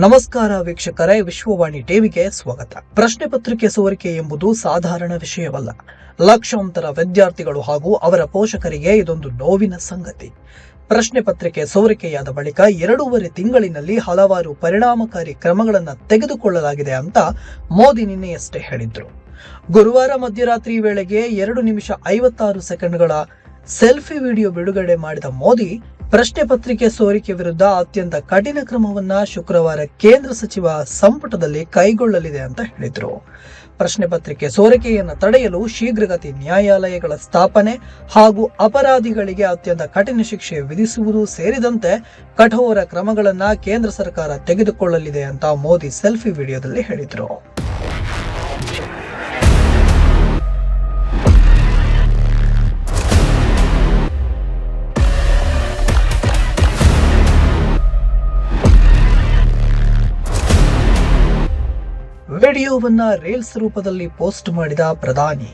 ನಮಸ್ಕಾರ ವೀಕ್ಷಕರೇ, ವಿಶ್ವವಾಣಿ ಟಿವಿಗೆ ಸ್ವಾಗತ. ಪ್ರಶ್ನೆ ಪತ್ರಿಕೆ ಸೋರಿಕೆ ಎಂಬುದು ಸಾಧಾರಣ ವಿಷಯವಲ್ಲ. ಲಕ್ಷಾಂತರ ವಿದ್ಯಾರ್ಥಿಗಳು ಹಾಗೂ ಅವರ ಪೋಷಕರಿಗೆ ಇದೊಂದು ನೋವಿನ ಸಂಗತಿ. ಪ್ರಶ್ನೆ ಪತ್ರಿಕೆ ಸೋರಿಕೆಯಾದ ಬಳಿಕ 2.5 ತಿಂಗಳಿನಲ್ಲಿ ಹಲವಾರು ಪರಿಣಾಮಕಾರಿ ಕ್ರಮಗಳನ್ನು ತೆಗೆದುಕೊಳ್ಳಲಾಗಿದೆ ಅಂತ ಮೋದಿ ನಿನ್ನೆಯಷ್ಟೇ ಹೇಳಿದ್ರು. ಗುರುವಾರ ಮಧ್ಯರಾತ್ರಿ ವೇಳೆಗೆ 2 ನಿಮಿಷ 56 ಸೆಕೆಂಡ್ಗಳ ಸೆಲ್ಫಿ ವಿಡಿಯೋ ಬಿಡುಗಡೆ ಮಾಡಿದ ಮೋದಿ, ಪ್ರಶ್ನೆ ಪತ್ರಿಕೆ ಸೋರಿಕೆ ವಿರುದ್ಧ ಅತ್ಯಂತ ಕಠಿಣ ಕ್ರಮವನ್ನ ಶುಕ್ರವಾರ ಕೇಂದ್ರ ಸಚಿವ ಸಂಪುಟದಲ್ಲಿ ಕೈಗೊಳ್ಳಲಿದೆ ಅಂತ ಹೇಳಿದ್ರು. ಪ್ರಶ್ನೆ ಪತ್ರಿಕೆ ಸೋರಿಕೆಯನ್ನು ತಡೆಯಲು ಶೀಘ್ರಗತಿ ನ್ಯಾಯಾಲಯಗಳ ಸ್ಥಾಪನೆ ಹಾಗೂ ಅಪರಾಧಿಗಳಿಗೆ ಅತ್ಯಂತ ಕಠಿಣ ಶಿಕ್ಷೆ ವಿಧಿಸುವುದು ಸೇರಿದಂತೆ ಕಠೋರ ಕ್ರಮಗಳನ್ನ ಕೇಂದ್ರ ಸರ್ಕಾರ ತೆಗೆದುಕೊಳ್ಳಲಿದೆ ಅಂತ ಮೋದಿ ಸೆಲ್ಫಿ ವಿಡಿಯೋದಲ್ಲಿ ಹೇಳಿದ್ರು. ವಿಡಿಯೋವನ್ನ ರೀಲ್ಸ್ ರೂಪದಲ್ಲಿ ಪೋಸ್ಟ್ ಮಾಡಿದ ಪ್ರಧಾನಿ,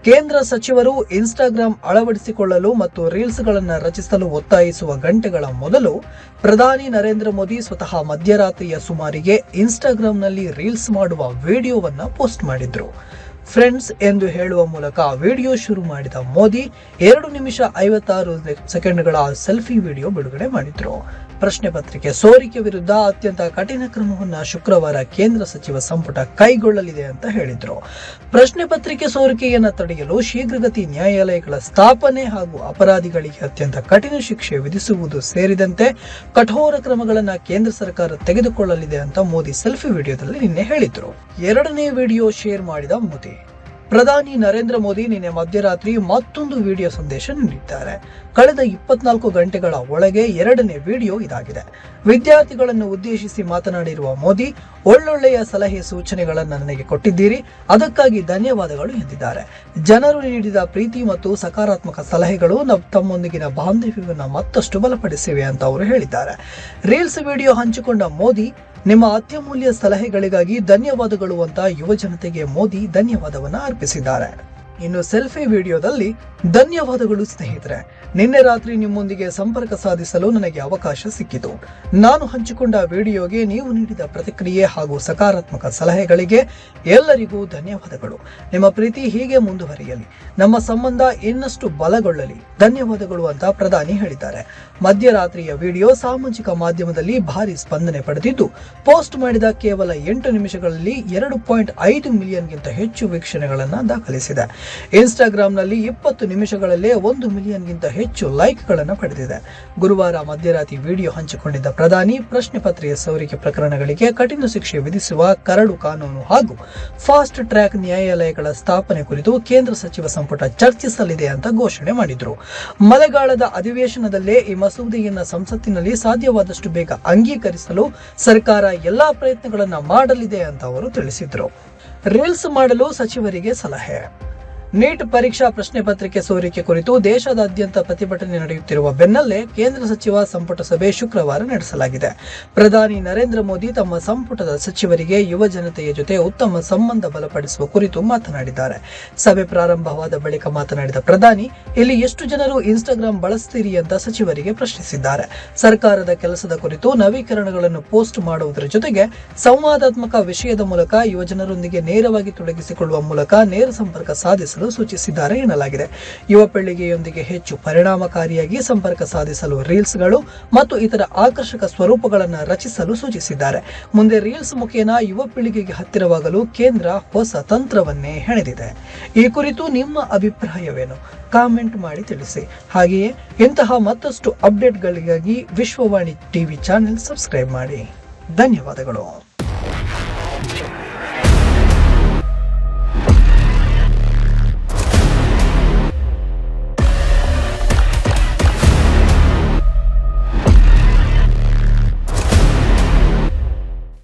ಕೇಂದ್ರ ಸಚಿವರು ಇನ್ಸ್ಟಾಗ್ರಾಂ ಅಳವಡಿಸಿಕೊಳ್ಳಲು ಮತ್ತು ರೀಲ್ಸ್ಗಳನ್ನು ರಚಿಸಲು ಒತ್ತಾಯಿಸುವ ಗಂಟೆಗಳ ಮೊದಲು ಪ್ರಧಾನಿ ನರೇಂದ್ರ ಮೋದಿ ಸ್ವತಃ ಮಧ್ಯರಾತ್ರಿಯ ಸುಮಾರಿಗೆ ಇನ್ಸ್ಟಾಗ್ರಾಂನಲ್ಲಿ ರೀಲ್ಸ್ ಮಾಡುವ ವಿಡಿಯೋವನ್ನ ಪೋಸ್ಟ್ ಮಾಡಿದ್ರು. ಫ್ರೆಂಡ್ಸ್ ಎಂದು ಹೇಳುವ ಮೂಲಕ ವಿಡಿಯೋ ಶುರು ಮಾಡಿದ ಮೋದಿ 2 ನಿಮಿಷ 56 ಸೆಕೆಂಡ್ಗಳ ಸೆಲ್ಫಿ ವಿಡಿಯೋ ಬಿಡುಗಡೆ ಮಾಡಿದ್ರು. ಪ್ರಶ್ನೆ ಪತ್ರಿಕೆ ಸೋರಿಕೆ ವಿರುದ್ಧ ಅತ್ಯಂತ ಕಠಿಣ ಕ್ರಮವನ್ನ ಶುಕ್ರವಾರ ಕೇಂದ್ರ ಸಚಿವ ಸಂಪುಟ ಕೈಗೊಳ್ಳಲಿದೆ ಅಂತ ಹೇಳಿದ್ರು. ಪ್ರಶ್ನೆ ಪತ್ರಿಕೆ ಸೋರಿಕೆಯನ್ನು ತಡೆಯಲು ಶೀಘ್ರಗತಿ ನ್ಯಾಯಾಲಯಗಳ ಸ್ಥಾಪನೆ ಹಾಗೂ ಅಪರಾಧಿಗಳಿಗೆ ಅತ್ಯಂತ ಕಠಿಣ ಶಿಕ್ಷೆ ವಿಧಿಸುವುದು ಸೇರಿದಂತೆ ಕಠೋರ ಕ್ರಮಗಳನ್ನ ಕೇಂದ್ರ ಸರ್ಕಾರ ತೆಗೆದುಕೊಳ್ಳಲಿದೆ ಅಂತ ಮೋದಿ ಸೆಲ್ಫಿ ವಿಡಿಯೋದಲ್ಲಿ ನಿನ್ನೆ ಹೇಳಿದ್ರು. 2ನೇ ವಿಡಿಯೋ ಶೇರ್ ಮಾಡಿದ ಮೋದಿ, ಪ್ರಧಾನಿ ನರೇಂದ್ರ ಮೋದಿ ನಿನ್ನೆ ಮಧ್ಯರಾತ್ರಿ ಮತ್ತೊಂದು ವಿಡಿಯೋ ಸಂದೇಶ ನೀಡಿದ್ದಾರೆ. ಕಳೆದ 24 ಗಂಟೆಗಳ ಒಳಗೆ 2ನೇ ವಿಡಿಯೋ ಇದಾಗಿದೆ. ವಿದ್ಯಾರ್ಥಿಗಳನ್ನು ಉದ್ದೇಶಿಸಿ ಮಾತನಾಡಿರುವ ಮೋದಿ, ಒಳ್ಳೊಳ್ಳೆಯ ಸಲಹೆ ಸೂಚನೆಗಳನ್ನು ನನಗೆ ಕೊಟ್ಟಿದ್ದೀರಿ, ಅದಕ್ಕಾಗಿ ಧನ್ಯವಾದಗಳು ಎಂದಿದ್ದಾರೆ. ಜನರು ನೀಡಿದ ಪ್ರೀತಿ ಮತ್ತು ಸಕಾರಾತ್ಮಕ ಸಲಹೆಗಳು ತಮ್ಮೊಂದಿಗಿನ ಬಾಂಧವ್ಯವನ್ನು ಮತ್ತಷ್ಟು ಬಲಪಡಿಸಿವೆ ಅಂತ ಅವರು ಹೇಳಿದ್ದಾರೆ. ರೀಲ್ಸ್ ವಿಡಿಯೋ ಹಂಚಿಕೊಂಡ ಮೋದಿ, ನಿಮ್ಮ ಅತ್ಯಮೂಲ್ಯ ಸಲಹೆಗಳಿಗಾಗಿ ಧನ್ಯವಾದಗಳು ಅಂತ ಯುವ ಜನತೆಗೆ ಮೋದಿ ಧನ್ಯವಾದವನ್ನ ಅರ್ಪಿಸಿದ್ದಾರೆ. ಇನ್ನು ಸೆಲ್ಫಿ ವಿಡಿಯೋದಲ್ಲಿ, ಧನ್ಯವಾದಗಳು ಸ್ನೇಹಿತರೆ, ನಿನ್ನೆ ರಾತ್ರಿ ನಿಮ್ಮೊಂದಿಗೆ ಸಂಪರ್ಕ ಸಾಧಿಸಲು ನನಗೆ ಅವಕಾಶ ಸಿಕ್ಕಿತು. ನಾನು ಹಂಚಿಕೊಂಡ ವಿಡಿಯೋಗೆ ನೀವು ನೀಡಿದ ಪ್ರತಿಕ್ರಿಯೆ ಹಾಗೂ ಸಕಾರಾತ್ಮಕ ಸಲಹೆಗಳಿಗೆ ಎಲ್ಲರಿಗೂ ಧನ್ಯವಾದಗಳು. ನಿಮ್ಮ ಪ್ರೀತಿ ಹೀಗೆ ಮುಂದುವರಿಯಲಿ, ನಮ್ಮ ಸಂಬಂಧ ಇನ್ನಷ್ಟು ಬಲಗೊಳ್ಳಲಿ. ಧನ್ಯವಾದಗಳು ಅಂತ ಪ್ರಧಾನಿ ಹೇಳಿದ್ದಾರೆ. ಮಧ್ಯರಾತ್ರಿಯ ವಿಡಿಯೋ ಸಾಮಾಜಿಕ ಮಾಧ್ಯಮದಲ್ಲಿ ಭಾರಿ ಸ್ಪಂದನೆ ಪಡೆದಿದ್ದು, ಪೋಸ್ಟ್ ಮಾಡಿದ ಕೇವಲ 8 ನಿಮಿಷಗಳಲ್ಲಿ 2.5 ಮಿಲಿಯನ್ಗಿಂತ ಹೆಚ್ಚು ವೀಕ್ಷಣೆಗಳನ್ನು ದಾಖಲಿಸಿದೆ. ಇನ್ಸ್ಟಾಗ್ರಾಂನಲ್ಲಿ 20 ನಿಮಿಷಗಳಲ್ಲೇ 1 ಮಿಲಿಯನ್ಗಿಂತ ಹೆಚ್ಚು ಲೈಕ್ಗಳನ್ನು ಪಡೆದಿದೆ. ಗುರುವಾರ ಮಧ್ಯರಾತ್ರಿ ವಿಡಿಯೋ ಹಂಚಿಕೊಂಡಿದ್ದ ಪ್ರಧಾನಿ, ಪ್ರಶ್ನೆ ಪತ್ರಿಕೆ ಸೋರಿಕೆ ಪ್ರಕರಣಗಳಿಗೆ ಕಠಿಣ ಶಿಕ್ಷೆ ವಿಧಿಸುವ ಕರಡು ಕಾನೂನು ಹಾಗೂ ಫಾಸ್ಟ್ ಟ್ರ್ಯಾಕ್ ನ್ಯಾಯಾಲಯಗಳ ಸ್ಥಾಪನೆ ಕುರಿತು ಕೇಂದ್ರ ಸಚಿವ ಸಂಪುಟ ಚರ್ಚಿಸಲಿದೆ ಅಂತ ಘೋಷಣೆ ಮಾಡಿದ್ರು. ಮಳೆಗಾಲದ ಅಧಿವೇಶನದಲ್ಲೇ ಈ ಮಸೂದೆಯನ್ನ ಸಂಸತ್ತಿನಲ್ಲಿ ಸಾಧ್ಯವಾದಷ್ಟು ಬೇಗ ಅಂಗೀಕರಿಸಲು ಸರ್ಕಾರ ಎಲ್ಲಾ ಪ್ರಯತ್ನಗಳನ್ನ ಮಾಡಲಿದೆ ಅಂತ ಅವರು ತಿಳಿಸಿದ್ರು. ರೀಲ್ಸ್ ಮಾಡಲು ಸಚಿವರಿಗೆ ಸಲಹೆ. ನೀಟ್ ಪರೀಕ್ಷಾ ಪ್ರಶ್ನೆ ಪತ್ರಿಕೆ ಸೋರಿಕೆ ಕುರಿತು ದೇಶದಾದ್ಯಂತ ಪ್ರತಿಭಟನೆ ನಡೆಯುತ್ತಿರುವ ಬೆನ್ನಲ್ಲೇ ಕೇಂದ್ರ ಸಚಿವ ಸಂಪುಟ ಸಭೆ ಶುಕ್ರವಾರ ನಡೆಸಲಾಗಿದೆ. ಪ್ರಧಾನಿ ನರೇಂದ್ರ ಮೋದಿ ತಮ್ಮ ಸಂಪುಟದ ಸಚಿವರಿಗೆ ಯುವ ಜನತೆಯ ಜೊತೆ ಉತ್ತಮ ಸಂಬಂಧ ಬಲಪಡಿಸುವ ಕುರಿತು ಮಾತನಾಡಿದ್ದಾರೆ. ಸಭೆ ಪ್ರಾರಂಭವಾದ ಬಳಿಕ ಮಾತನಾಡಿದ ಪ್ರಧಾನಿ, ಇಲ್ಲಿ ಎಷ್ಟು ಜನರು ಇನ್ಸ್ಟಾಗ್ರಾಂ ಬಳಸ್ತೀರಿ ಅಂತ ಸಚಿವರಿಗೆ ಪ್ರಶ್ನಿಸಿದ್ದಾರೆ. ಸರ್ಕಾರದ ಕೆಲಸದ ಕುರಿತು ನವೀಕರಣಗಳನ್ನು ಪೋಸ್ಟ್ ಮಾಡುವುದರ ಜೊತೆಗೆ ಸಂವಾದಾತ್ಮಕ ವಿಷಯದ ಮೂಲಕ ಯುವಜನರೊಂದಿಗೆ ನೇರವಾಗಿ ತೊಡಗಿಸಿಕೊಳ್ಳುವ ಮೂಲಕ ನೇರ ಸಂಪರ್ಕ ಸಾಧಿಸಲು ಸೂಚಿಸಿದ್ದಾರೆ ಎನ್ನಲಾಗಿದೆ. ಯುವ ಪೀಳಿಗೆಯೊಂದಿಗೆ ಹೆಚ್ಚು ಪರಿಣಾಮಕಾರಿಯಾಗಿ ಸಂಪರ್ಕ ಸಾಧಿಸಲು ರೀಲ್ಸ್ಗಳು ಮತ್ತು ಇತರ ಆಕರ್ಷಕ ಸ್ವರೂಪಗಳನ್ನು ರಚಿಸಲು ಸೂಚಿಸಿದ್ದಾರೆ. ಮುಂದೆ ರೀಲ್ಸ್ ಮುಖೇನ ಯುವ ಪೀಳಿಗೆಗೆ ಹತ್ತಿರವಾಗಲು ಕೇಂದ್ರ ಹೊಸ ತಂತ್ರವನ್ನೇ ಹೆಣೆದಿದೆ. ಈ ಕುರಿತು ನಿಮ್ಮ ಅಭಿಪ್ರಾಯವೇನು? ಕಾಮೆಂಟ್ ಮಾಡಿ ತಿಳಿಸಿ. ಹಾಗೆಯೇ ಇಂತಹ ಮತ್ತಷ್ಟು ಅಪ್ಡೇಟ್ಗಳಿಗಾಗಿ ವಿಶ್ವವಾಣಿ ಟಿವಿ ಚಾನೆಲ್ ಸಬ್ಸ್ಕ್ರೈಬ್ ಮಾಡಿ. ಧನ್ಯವಾದಗಳು.